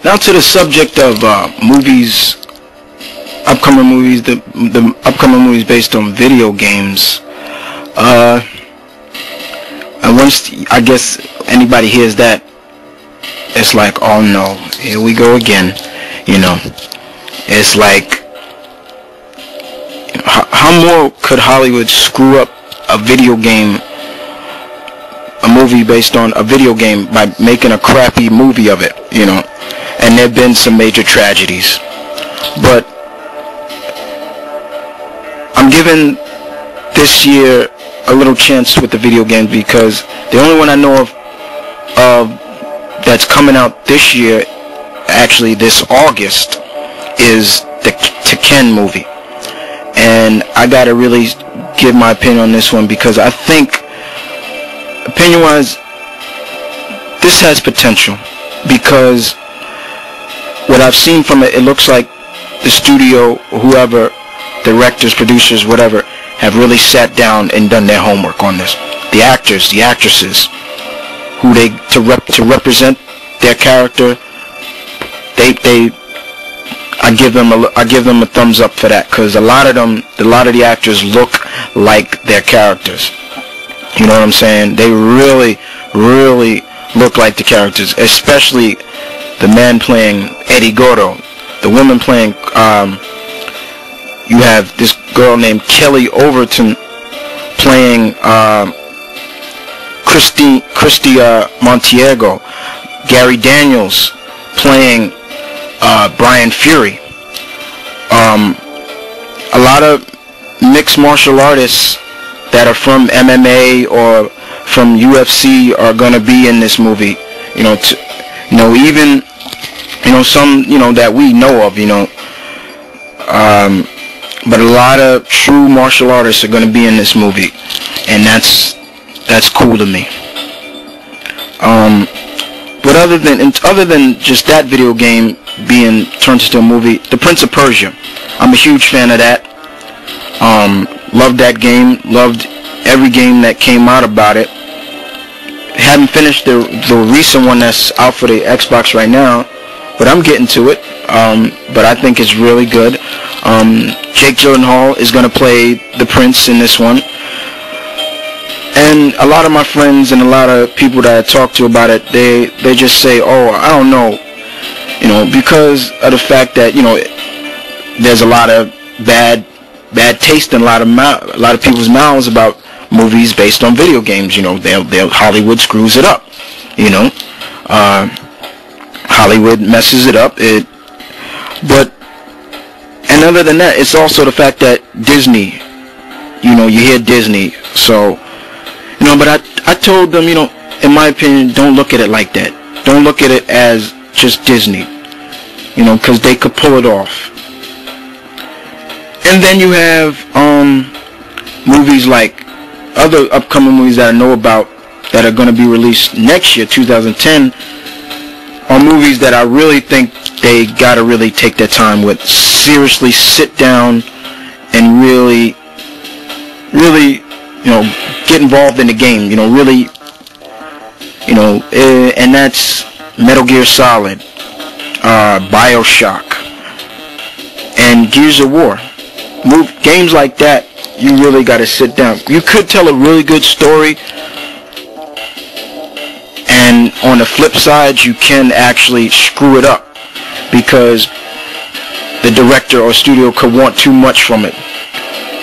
Now to the subject of movies, upcoming movies, the upcoming movies based on video games. And once I guess anybody hears that, it's like, oh no, here we go again. You know, it's like, how more could Hollywood screw up a video game, a movie based on a video game, by making a crappy movie of it, you know? And there have been some major tragedies. But I'm giving this year a little chance with the video game, because the only one I know of that's coming out this year, actually this August, is the Tekken movie. And I gotta really give my opinion on this one, because I think, opinion-wise, this has potential, because what I've seen from it, it looks like the studio, whoever, directors, producers, whatever, have really sat down and done their homework on this. The actors, the actresses, who they to represent their character, I give them a thumbs up for that, because a lot of the actors look like their characters. You know what I'm saying? They really, really look like the characters, especially the man playing Eddie Gordo, the woman playing. You have this girl named Kelly Overton playing Christy Montiego, Gary Daniels playing Brian Fury. A lot of mixed martial artists that are from MMA or from UFC are gonna be in this movie. You know, even some that we know of. But a lot of true martial artists are gonna be in this movie, and that's cool to me. But other than just that video game being turned into a movie, The Prince of Persia, I'm a huge fan of that. Loved that game. Loved every game that came out about it. Haven't finished the recent one that's out for the Xbox right now, but I'm getting to it. But I think it's really good. Jake Gyllenhaal is going to play the prince in this one. And a lot of my friends and a lot of people that I talk to about it, they just say, oh, I don't know, because of the fact that, there's a lot of bad taste in a lot of people's mouths about movies based on video games. Hollywood screws it up. Hollywood messes it up. And other than that, it's also the fact that Disney, you hear Disney, so, but I told them, in my opinion, don't look at it like that. Don't look at it as just Disney, because they could pull it off. And then you have movies like other upcoming movies that I know about that are going to be released next year, 2010, are movies that I really think they got to really take their time with. Seriously sit down and really, get involved in the game, really, and that's Metal Gear Solid, BioShock, and Gears of War. Games like that, you really got to sit down. You could tell a really good story, and on the flip side, you can actually screw it up, because the director or studio could want too much from it.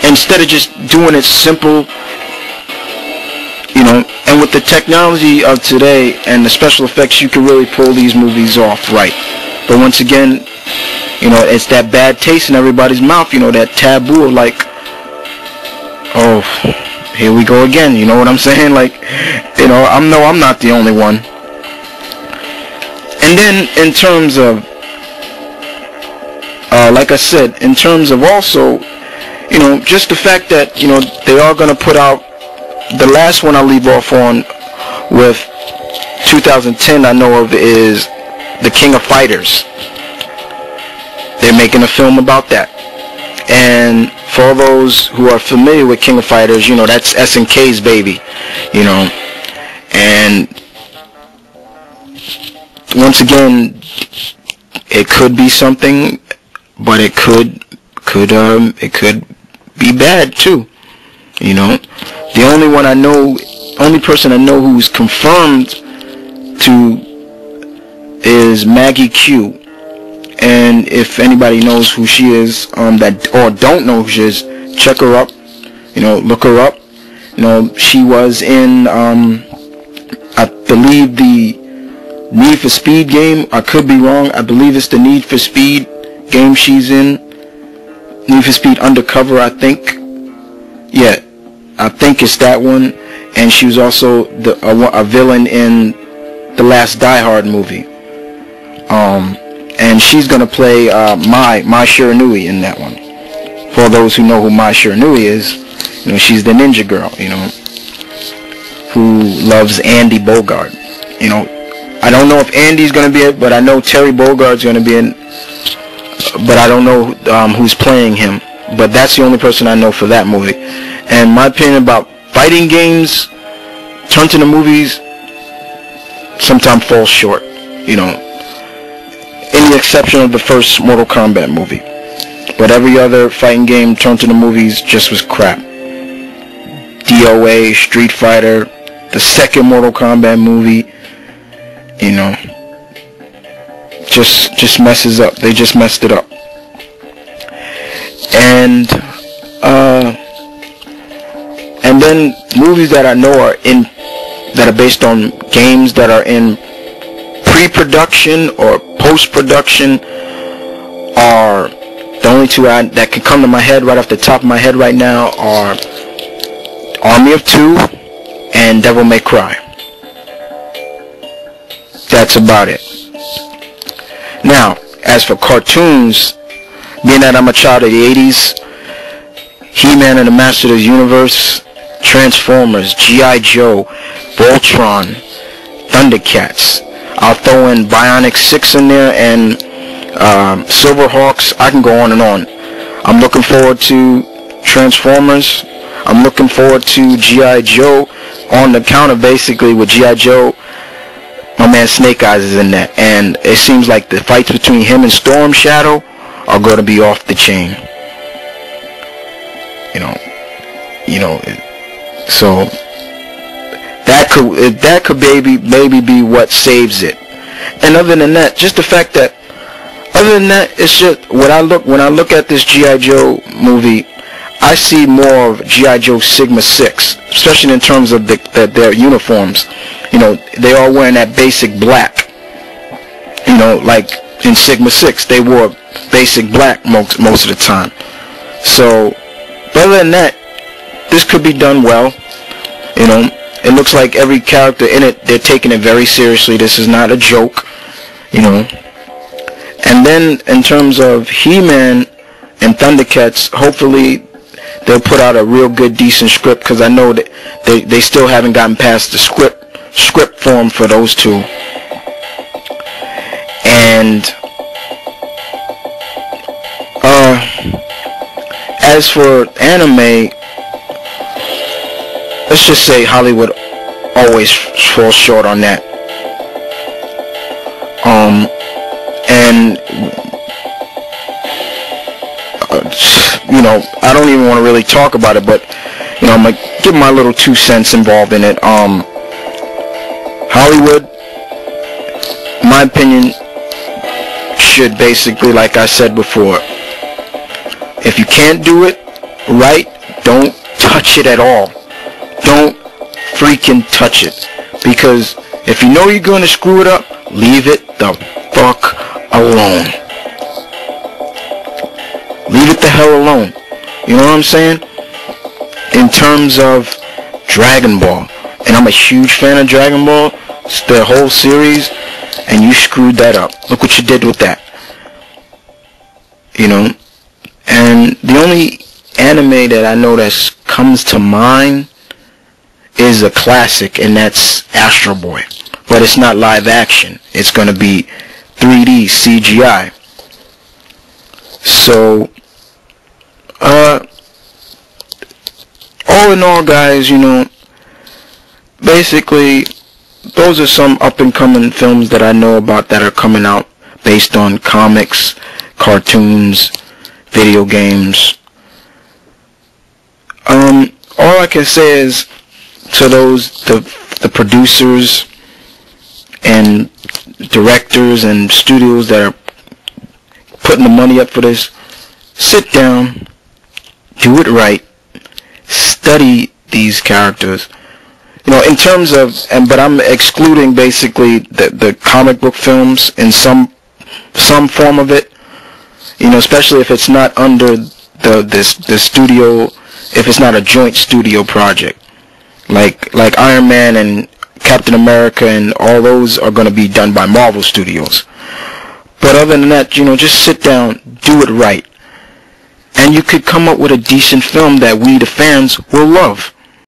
Instead of just doing it simple, and with the technology of today and the special effects, you can really pull these movies off right. But once again, it's that bad taste in everybody's mouth, that taboo of like, oh, here we go again, you know what I'm saying? Like, I'm not the only one. And then in terms of, like I said, in terms of also, just the fact that, they are going to put out, the last one I'll leave off on with 2010 I know of is The King of Fighters. They're making a film about that. And for all those who are familiar with King of Fighters, that's SNK's baby, And once again, it could be something, but it could be bad too. You know, the only person I know who's confirmed to is Maggie Q. And if anybody knows who she is, or don't know who she is, check her up. You know, look her up. You know, she was in, I believe, the Need for Speed game. I could be wrong. I believe it's the Need for Speed game she's in. Need for Speed Undercover, I think. Yeah, I think it's that one. And she was also a villain in the last Die Hard movie. And she's gonna play Mai Shiranui in that one. For those who know who Mai Shiranui is, you know, she's the ninja girl, you know, who loves Andy Bogard. You know, I don't know if Andy's gonna be it, but I know Terry Bogart's gonna be in. But I don't know who's playing him. But that's the only person I know for that movie. And my opinion about fighting games turned into movies sometimes falls short. You know, in the exception of the first Mortal Kombat movie. But every other fighting game turned into movies just was crap. DOA, Street Fighter, the second Mortal Kombat movie, you know, just messes up. They just messed it up. And then movies that I know that are based on games that are in pre-production or post-production are the only two that can come to my head right off the top of my head right now are Army of Two and Devil May Cry. That's about it. Now, as for cartoons, being that I'm a child of the 80s, He-Man and the Master of the Universe, Transformers, G.I. Joe, Voltron, Thundercats. I'll throw in Bionic 6 in there and Silverhawks. I can go on and on. I'm looking forward to Transformers. I'm looking forward to G.I. Joe on the counter, basically, with G.I. Joe. My man Snake Eyes is in that. And it seems like the fights between him and Storm Shadow are going to be off the chain. You know, so that could maybe be what saves it. And other than that, just the fact that, other than that, it's just when I look at this G.I. Joe movie, I see more of G.I. Joe Sigma 6, especially in terms of their uniforms. You know, they all wearing that basic black. You know, like in Sigma 6, they wore basic black most of the time. So, but other than that, this could be done well. You know, it looks like every character in it, they're taking it very seriously. This is not a joke. You know. And then, in terms of He-Man and Thundercats, hopefully they'll put out a real good, decent script, because I know that they still haven't gotten past the script form for those two. And as for anime, let's just say Hollywood always falls short on that. And you know, I don't even want to really talk about it, but you know, I'm gonna give my little 2 cents involved in it. Hollywood, in my opinion, should basically, like I said before, if you can't do it right, don't touch it at all. Don't freaking touch it, because if you know you're gonna screw it up, leave it the fuck alone. Leave it the hell alone. You know what I'm saying? In terms of Dragon Ball, and I'm a huge fan of Dragon Ball, it's the whole series, and you screwed that up. Look what you did with that. You know? And the only anime that I know that comes to mind is a classic, and that's Astro Boy. But it's not live action. It's going to be 3D CGI. So, all in all, guys, you know, basically, those are some up-and-coming films that I know about that are coming out. based on comics, cartoons, video games. All I can say is to the producers and directors and studios that are putting the money up for this, sit down, do it right, study these characters. In terms of, but I'm excluding basically the comic book films in some form of it, especially if it's not under the studio, if it's not a joint studio project, like Iron Man and Captain America and all those are going to be done by Marvel Studios. But other than that, just sit down, do it right, and you could come up with a decent film that we, the fans, will love.